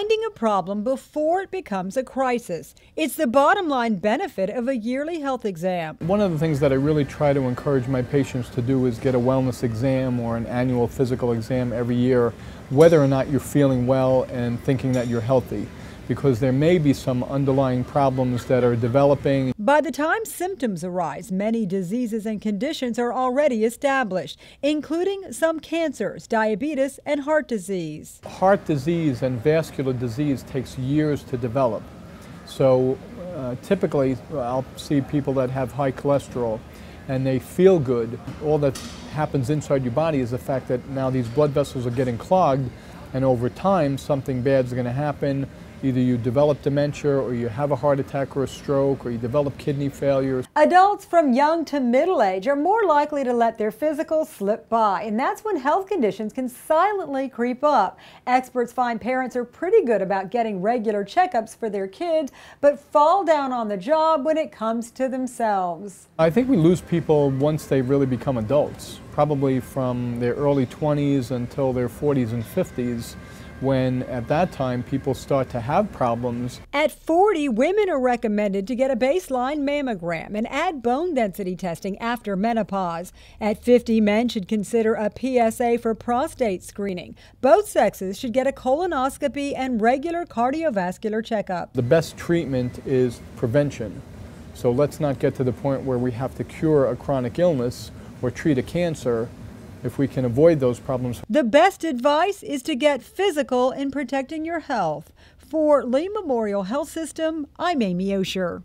finding a problem before it becomes a crisis. It's the bottom line benefit of a yearly health exam. One of the things that I really try to encourage my patients to do is get a wellness exam or an annual physical exam every year, whether or not you're feeling well and thinking that you're healthy, because there may be some underlying problems that are developing. By the time symptoms arise, many diseases and conditions are already established, including some cancers, diabetes, and heart disease. Heart disease and vascular disease takes years to develop. So typically I'll see people that have high cholesterol and they feel good. All that happens inside your body is the fact that now these blood vessels are getting clogged, and over time something bad is going to happen. Either you develop dementia, or you have a heart attack or a stroke, or you develop kidney failure. Adults from young to middle age are more likely to let their physicals slip by, and that's when health conditions can silently creep up. Experts find parents are pretty good about getting regular checkups for their kids, but fall down on the job when it comes to themselves. I think we lose people once they really become adults, probably from their early 20s until their 40s and 50s. When at that time people start to have problems. At 40, women are recommended to get a baseline mammogram and add bone density testing after menopause. At 50, men should consider a PSA for prostate screening. Both sexes should get a colonoscopy and regular cardiovascular checkup. The best treatment is prevention. So let's not get to the point where we have to cure a chronic illness or treat a cancer. If we can avoid those problems. The best advice is to get physical in protecting your health. For Lee Memorial Health System, I'm Amy Osher.